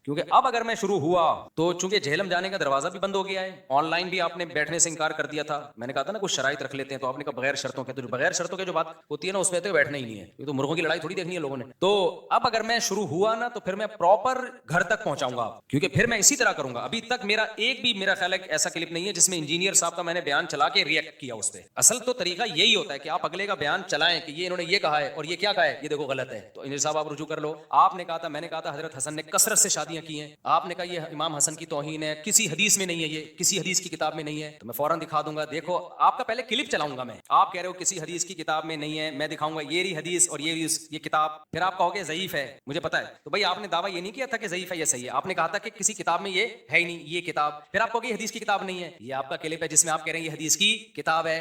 क्योंकि अब अगर मैं शुरू हुआ तो चूंकि झेलम जाने का दरवाजा भी बंद हो गया है, ऑनलाइन भी आपने बैठने से इनकार कर दिया था। मैंने कहा था ना कुछ शराइत रख लेते हैं, तो आपने कहा बगैर शर्तों के। तो बगैर शर्तों के जो बात होती है ना, उसमें तो बैठना ही नहीं है, ये तो मुर्गों की लड़ाई थोड़ी देखनी है लोगों ने। तो अब अगर मैं शुरू हुआ ना, तो फिर मैं प्रॉपर घर तक पहुंचाऊंगा, क्योंकि फिर मैं इसी तरह करूंगा। अभी तक मेरा एक भी, मेरा ख्याल है ऐसा क्लिप नहीं है जिसमें इंजीनियर साहब का मैंने बयान चला के रिएक्ट किया उस पर। असल तो तरीका यही होता है कि आप अगले का बयान चलाएं कि ये इन्होंने ये कहा है और ये क्या कहा है, ये देखो गलत है, तो इंजीनियर साहब आप रुजू कर लो। आपने कहा था, मैंने कहा था हजरत हसन ने कसरत से शादियां की हैं, आपने कहा ये इमाम हसन की तौहीन है, किसी हदीस में नहीं है, ये किसी हदीस की किताब में नहीं है, तो मैं फौरन दिखा दूंगा। देखो, आपका पहले क्लिप चलाऊंगा मैं, आप कह रहे हो किसी हदीस की किताब में नहीं है, मैं दिखाऊंगा ये रही हदीस और ये किताब, फिर आप कहोगे ज़ईफ है, मुझे पता है। तो भाई आपने दावा ये नहीं किया था कि ज़ईफ है या सही है, आपने कहा था कि किसी किताब में ये है ही नहीं, ये किताब, फिर आप कहोगे ये हदीस की किताब नहीं है। ये आपका क्लिप है जिसमें आप कह रहे हैं ये हदीस की किताब है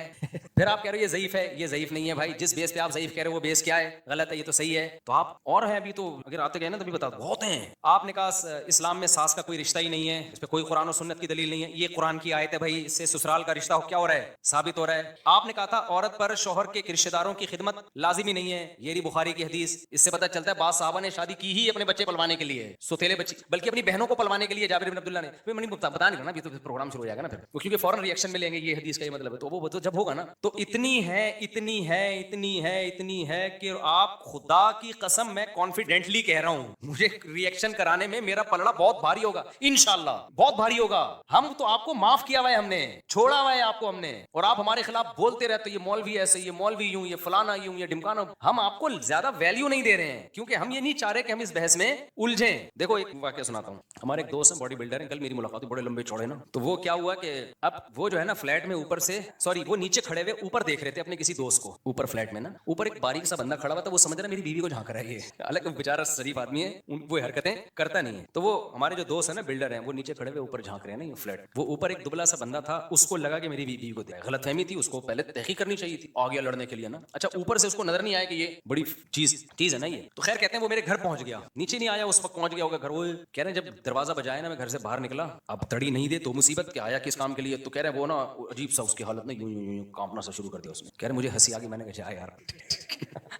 फिर आप कह रहे हो ये ज़ईफ है, ये ज़ईफ नहीं है। भाई जिस बेस पे आप ज़ईफ कह रहे हो वो बेस क्या है, गलत है, ये तो सही है। तो आप और हैं अभी, तो अगर आते गए ना तभी बता दो, बहुत हैं। आपने कहा इस्लाम में सास का कोई रिश्ता ही नहीं है, इस पे कोई कुरान और सुन्नत की दलील नहीं है, ये कुरान की आयत है भाई, इससे ससुराल का रिश्ता क्या हो रहा है, साबित हो रहा है। आपने कहा था औरत पर शौहर के रिश्तेदारों की खिदमत लाजिमी नहीं है, ये रही बुखारी की हदीस, इससे पता चलता है बाद साहबा ने शादी की ही अपने बच्चे पलवाने के लिए, सुथेले बच्चे, बल्कि अपनी बहनों को पलवाने के लिए। जाबिर बिन अब्दुल्ला ने, मैं नहीं बता नहीं रहा ना, तो प्रोग्राम शुरू हो जाएगा ना फिर, क्योंकि फौरन रिएक्शन में लेंगे ये हदीस का ये मतलब है, तो वो तो जब होगा ना। तो इतनी है, इतनी है, इतनी है, इतनी है कि आप खुदा की कसम, मैं कॉन्फिडेंटली कह रहा हूं, मुझे रिएक्शन कराने में मेरा पलड़ा बहुत भारी होगा, इंशाल्लाह बहुत भारी होगा। हम तो आपको माफ किया हुआ है, हमने छोड़ा हुआ है आपको हमने, और आप हमारे खिलाफ बोलते रहते हो, ये मौलवी ऐसे, ये मौलवी यूं, ये फलाना यूं, ये ढिमकाना। हम आपको ज्यादा वैल्यू नहीं दे रहे हैं, क्योंकि हम ये नहीं चाह रहे कि हम इस बहस में उलझें। देखो एक वाकया सुनाता हूँ। हमारे एक दोस्त हैं, बॉडी बिल्डर हैं, कल मेरी मुलाकात हुई, बड़े लंबे चौड़े ना। तो वो क्या हुआ कि अब वो जो है ना फ्लैट में ऊपर से, सॉरी वो नीचे खड़े हुए ऊपर देख रहे थे अपने किसी दोस्त को, ऊपर फ्लैट में ना, ऊपर एक बारीक सा बंदा खड़ा हुआ था, वो समझ रहा मेरी बीवी को झांक रहा है ये, हालांकि बेचारा शरीफ आदमी है, वो हरकतें करता नहीं है। तो वो हमारे जो दोस्त है ना बिल्डर हैं, वो नीचे खड़े हुए ऊपर झांक रहे हैं ना ये फ्लैट, वो ऊपर एक दुबला सा बंदा था, उसको लगा कि मेरी बीवी को दिया, गलतफहमी थी, उसको पहले तहकीक करनी चाहिए थी, आ गया लड़ने के लिए ना। अच्छा, ऊपर से उसको नजर नहीं आया कि ये बड़ी चीज है ना ये, तो खैर कहते हैं वो मेरे घर पहुंच गया, नीचे नहीं आया, उस वक्त पहुंच गया होगा घर। वो कह रहे हैं जब दरवाजा बजाया ना, मैं घर से बाहर निकला, अब तड़ी नहीं दे तो मुसीबत, क्या आया किस काम के लिए। तो कह रहे वो ना अजीब सा उसकी हालत में यूं यूं यूं कांपना सा शुरू कर दिया उसने। कह रहे मुझे हंसी आ गई, मैंने कहा यार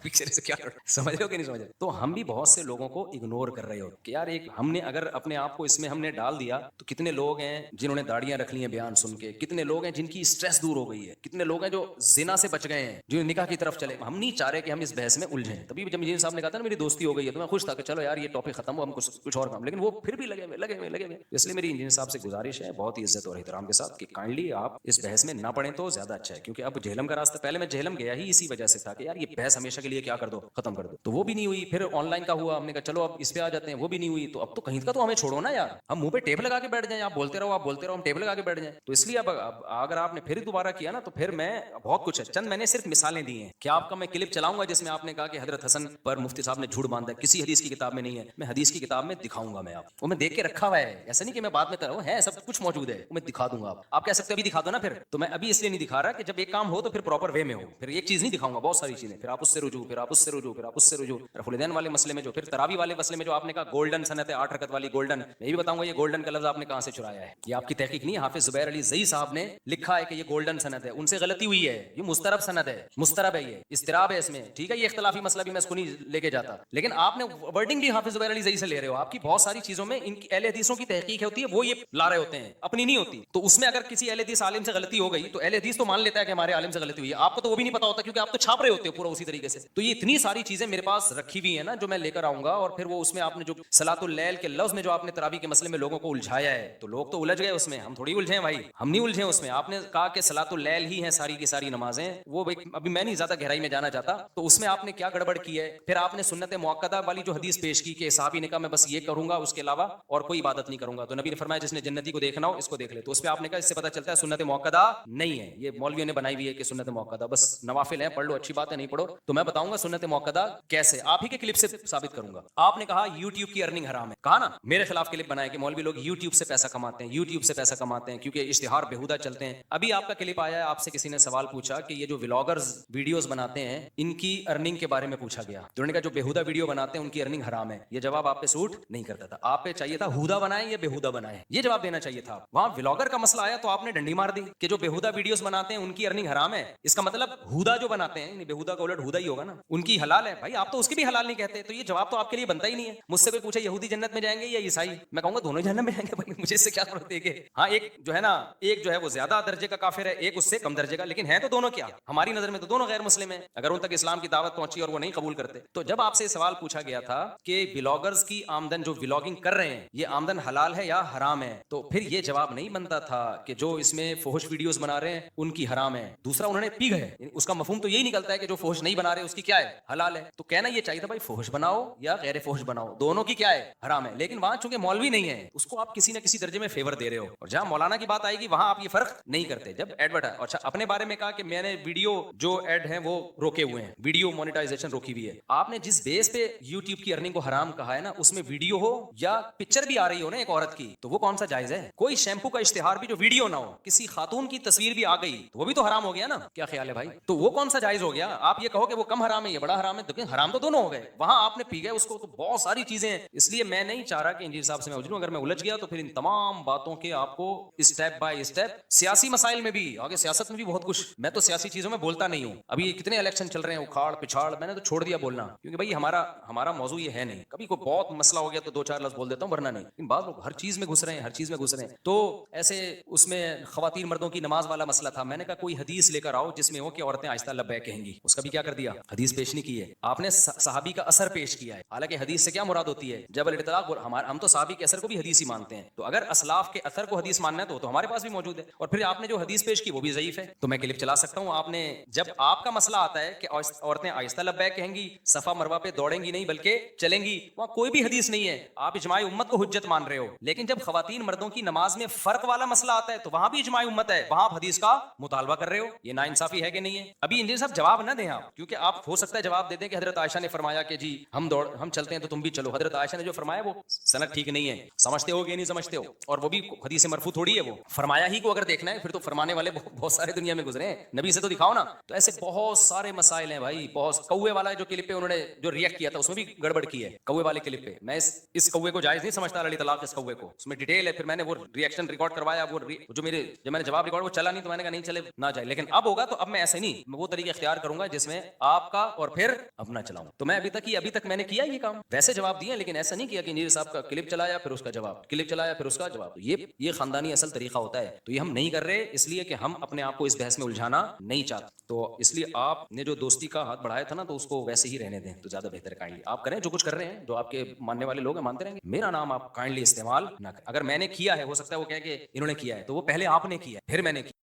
बेचारे से क्या कर, समझ रहे हो कि नहीं समझ रहे। तो हम भी बहुत से लोगों को इग्नोर कर रहे हो कि यार एक हमने अगर अपने आप को इसमें हमने डाल दिया, तो कितने लोग हैं जिन्होंने दाढ़ियां रख ली हैं बयान सुन के, कितने लोग हैं जिनकी स्ट्रेस दूर हो गई है, कितने लोग हैं जो जिना से बच गए हैं, जो निकाह की तरफ चले। हम नहीं चाह रहे कि हम इस बहस में उलझें। तभी जब इंजीनियर साहब ने कहा था ना मेरी दोस्ती हो गई है, तो मैं खुश था कि चलो यार ये टॉपिक खत्म हो, हम कुछ और काम, लेकिन वो फिर भी लगे हुए। इसलिए मेरी इंजीनियर साहब से गुजारिश है बहुत ही इज्जत और एहतराम के साथ कि काइंडली आप इस बहस में ना पड़े तो ज्यादा अच्छा है, क्योंकि अब झेलम का रास्ता, पहले मैं झेलम गया ही इसी वजह से था कि यार ये बहस हमेशा के लिए क्या कर दो, खत्म कर दो, तो वो भी नहीं हुई। फिर ऑनलाइन का हुआ, हमने कहा चलो अब इस पे आ जाते हैं, वो भी नहीं हुई। तो अब तो कहीं का तो हमें छोड़ो ना यार, हम मुंह पे टेप लगा के बैठ जाएं, आप बोलते रहो हम टेप लगा के बैठ जाएं। तो इसलिए अब अगर आपने फिर दोबारा किया ना, तो फिर मैं बहुत कुछ है, चंद मैंने सिर्फ मिसालें दी हैं कि आपका मैं क्लिप चलाऊंगा जिसमें आपने कहा कि हजरत हसन पर मुफ्ती साहब ने झूठ बांधा, किसी हदीस की किताब में नहीं है, मैं हदीस की किताब में दिखाऊंगा, मैं आपको, मैं देख के रखा हुआ है, ऐसा नहीं कि मैं बाद में तरह है, सब कुछ मौजूद है, मैं दिखा दूंगा। आप कह सकते हो अभी दिखा दो ना, फिर तो मैं अभी इसलिए नहीं दिखा रहा कि जब एक काम हो तो फिर प्रॉपर वे में हो, फिर एक चीज नहीं दिखाऊंगा, बहुत सारी चीजें, फिर आप उससे रुजू, फिर आप उससे रुजू, फिर आप उससे रुजू, रफुलदैन वाले मसले में जो, फिर तरावी वाले मसले में जो आपने कहा गोल्डन सनत है 8 रकत वाली गोल्डन, मैं भी बताऊंगा ये गोल्डन का लफ्ज आपने कहां से चुराया है, ये आपकी तहकीक नहीं है। हाफिज जुबैर अली ज़ई साहब ने लिखा है कि ये गोल्डन सनत है, उनसे गलती हुई है, ये मुस्तरब सनत है, मुस्तरब है, ये इस्तिराब है इसमें, ठीक है, ये इख्तिलाफी मसला भी मैं इसको नहीं लेके जाता, लेकिन आपने वर्डिंग भी हाफिज जुबैर अली ज़ई से ले रहे हो। आपकी बहुत सारी चीजों में इनकी अहले हदीसों की तहकीक होती है, वो ये ला रहे होते हैं, अपनी नहीं होती। तो उसमें अगर किसी अहले हदीस आलिम से गलती हो गई तो अहले हदीस तो मान लेता है कि हमारे आलिम से गलती हुई है, आपको तो वो भी नहीं पता होता क्योंकि आप तो छाप रहे होते हो पूरा उसी तरीके से। तो ये इतनी सारी चीजें मेरे पास रखी हुई है ना जो मैं लेकर आऊंगा, और फिर वो उसमें आपने जो सलातुल लैल के लफ्ज में जो आपने तरावी के मसले में लोगों को उलझाया है, तो लोग तो उलझ गए उसमें, हम थोड़ी उलझे भाई, हम नहीं उलझे उसमें। आपने कहा कि सलातुल लैल ही है सारी की सारी नमाजें, वो अभी मैं नहीं ज्यादा गहराई में जाना चाहता, तो उसमें आपने क्या गड़बड़ की है। फिर आपने सुन्नत मुअक्कदा वाली जो हदीस पेश की कि साहबी ने कहा मैं बस ये करूंगा उसके अलावा और कोई इबादत नहीं करूंगा, तो नबी ने फरमाया जिसने जन्नती को देखना हो इसको देख ले, तो उस पर आपने कहा इससे पता चलता है सुन्नत मुअक्कदा नहीं है, ये मौलवियों ने बनाई हुई है कि सुन्नत मुअक्कदा बस नवाफिल है, पढ़ लो अच्छी बात है, नहीं पढ़ो। तो मैं बताऊंगा सुन्नत मुअक्कदा कैसे, आप ही के क्लिप से साबित करूंगा। आपने कहा यूट्यूब की अर्निंग हराम है, कहा ना, मेरे खिलाफ क्लिप बनाया कि मौलवी लोग यूट्यूब से पैसा कमाते हैं, यूट्यूब से पैसा कमाते हैं क्योंकि इश्तिहार बेहुदा चलते हैं। अभी आपका क्लिप आया है, आपसे किसी ने सवाल पूछा कि ये जो व्लॉगर्स वीडियोस बनाते हैं इनकी अर्निंग के बारे में पूछा गया, तो उन्होंने कहा जो बेहुदा वीडियो बनाते हैं उनकी अर्निंग हराम है। ये जवाब आप पे सूट नहीं करता था, आप पे चाहिए था हुदा बनाए या बेहुदा बनाए, ये जवाब देना चाहिए था। वहां व्लॉगर का मसला आया तो आपने डंडी मार दी कि जो बेहुदा वीडियोस बनाते हैं उनकी अर्निंग हराम है, इसका मतलब हुदा जो बनाते हैं, बेहुदा का उलट हुदा ही होगा ना, उनकी हलाल है। भाई आप तो उसकी भी हलाल नहीं कहते, तो ये जवाब तो आपके लिए बनता ही नहीं है। मुझसे कोई पूछे यहूदी जन्नत में जाएंगे या ईसाई, मैं कहूंगा दोनों जन्नत में जाएंगे भाई, मुझे इससे क्या जरूरत है कि हाँ एक जो है ना, एक जो है वो ज्यादा दर्जे का काफिर है, एक उससे कम दर्जे का, लेकिन है तो दोनों क्या, हमारी नजर में तो दोनों गैर मुस्लिम है, अगर उन तक इस्लाम की दावत पहुंची और वो नहीं कबूल करते। तो जब आपसे सवाल पूछा गया था कि ब्लॉगर्स की आमदन, जो व्लॉगिंग कर रहे हैं, ये आमदन हलाल है या हराम है, तो फिर ये जवाब नहीं बनता था कि जो इसमें फोहश वीडियोस बना रहे हैं उनकी हराम है, दूसरा उन्होंने पी गए, उसका मफहूम तो यही निकलता है कि जो फोहश नहीं बना रहे उसकी क्या है, हलाल है। तो कहना ये चाहिए था भाई फोहश बनाओ या गैर फोहश बनाओ, दोनों की क्या है, हराम है। लेकिन वहां चूंकि मौलवी नहीं है, उसको आप किसी न किसी दर्जे में फेवर दे रहे हो, और जहां मौलाना की बात आएगी वहां आप ये फर्क नहीं करते। जब एडवर्टाइज, अच्छा अपने बारे में कहा कि मैंने वीडियो जो एड है वो रोके हुए हैं, वीडियो मोनेटाइजेशन रोकी हुई है। आपने जिस बेस पे यूट्यूब की अर्निंग को हराम कहा है ना, उसमें वीडियो हो या पिक्चर भी आ रही हो ना एक औरत की, तो वो कौन सा जायज है? कोई शैम्पू का इश्तिहार भी जो वीडियो ना हो, किसी खातून की तस्वीर भी आ गई, तो वो भी तो हराम हो गया ना। क्या ख्याल है भाई? तो वो कौन सा जायज हो गया? आप ये कहो कि वो कम हराम है, ये बड़ा हराम है, लेकिन हराम तो दोनों हो गए। वहां आपने पी गए उसको, तो बहुत सारी चीजें हैं। इसलिए मैं नहीं चाह रहा कि इंजीर साहब से मैं उलझूं, अगर मैं उलझ गया तो फिर इन तमाम बातों के आपको स्टेप बाय स्टेप, सियासी मसाइल में भी आगे, सियासत में भी बहुत कुछ, मैं तो सियासी चीजों में बोलता नहीं हूं। अभी कितने इलेक्शन चल रहे हैं, उखाड़ पिछाड़, मैंने तो छोड़ दिया बोलना, क्योंकि भाई हमारा हमारा मौजू ये है नहीं। कभी कोई बहुत मसला हो गया तो दो चार लफ्ज बोल देता हूं, वरना नहीं। लेकिन बाद लोग हर चीज में घुस रहे हैं, हर चीज में घुस रहे हैं। तो ऐसे उसमें खवातीन मर्दों की नमाज वाला मसला था, मैंने कहा कोई हदीस लेकर आओ जिसमें हो कि औरतें आहिस्ता लब्बैक कहेंगी। उसका भी क्या कर दिया, हदीस पेश नहीं की है आपने, सहाबी का असर पेश किया है। हालांकि हदीस से क्या मुराद होती है, जब इत्तलाक, हम तो सहाबी के असर को भी हदीस ही मानते हैं। तो अगर असलाफ के असर को हदीस मानना है तो हमारे पास भी मौजूद है। और फिर आपने जो हदीस पेश की वो भी ज़ईफ है, तो मैं क्लिप चला सकता हूं। आपने, जब आपका मसला आता है कि औरतें आहिस्ता लब्बैक कहेंगी, सफा मरवा पे दौड़ेंगी नहीं बल्कि चलेंगी, वहां कोई भी हदीस नहीं है, आप इजमाई उम्मत को हुज्जत मान रहे हो। लेकिन जब खवातीन मर्दों की नमाज में फर्क वाला मसला आता है तो वहां भी इजमाई उम्मत है, वहां आप हदीस का मुतालबा कर रहे हो। ये नाइंसाफी है कि नहीं है? अभी इंजीनियर साहब जवाब ना दें आप, क्योंकि आप हो सकता है जवाब दे दें कि हजरत आयशा ने फरमाया कि जी हम चलते हैं तो तुम भी चलो। हजरत आयशा ने जो फरमाया वो सनद ठीक नहीं है, समझते हो कि नहीं समझते हो, और वो भी हदीस मरफू थोड़ी है। वो फरमाया ही को अगर देखना है फिर तो फरमाने वाले बहुत सारे दुनिया में गुजरे हैं, नबी से तो दिखाओ ना। तो ऐसे बहुत सारे मसाइल हैं भाई, बहुत। कौवे वाला जो क्लिप पे उन्होंने जो रिएक्ट किया था उसमें भी गड़बड़ की है, कौवे वाले क्लिप पे। मैं इस कौवे को जायज नहीं समझता, अली तलाक इस कौवे को, उसमें डिटेल है। फिर मैंने वो रिएक्शन रिकॉर्ड करवाया, वो जो मैंने जवाब रिकॉर्ड वो चला नहीं, तो मैंने कहा नहीं चले ना जाए। लेकिन अब होगा तो अब मैं ऐसे नहीं, मैं वो तरीके इख्तियार करूंगा जिसमें आपका और फिर अपना चलाऊं। तो मैं अभी तक मैंने किया ये काम, वैसे जवाब दिए, लेकिन ऐसा नहीं किया कि इंजीनियर साहब का क्लिप चलाया फिर उसका जवाब, क्लिप चलाया फिर उसका जवाब। ये खानदानी असल तरीका होता है। तो ये हम नहीं कर रहे, इसलिए कि हम अपने आप को इस बहस में उलझाना नहीं चाहते। तो इसलिए आपने जो दोस्ती का हाथ बढ़ाया था ना, तो उसको वैसे ही रहने दें तो ज्यादा बेहतर। काइंडली आप करें जो कुछ कर रहे हैं, जो आपके मानने वाले लोग हैं मानते रहेंगे, मेरा नाम आप काइंडली इस्तेमाल ना करें। अगर मैंने किया है, हो सकता है वो कहे कि इन्होंने किया है, तो वो पहले आपने किया है फिर मैंने किया।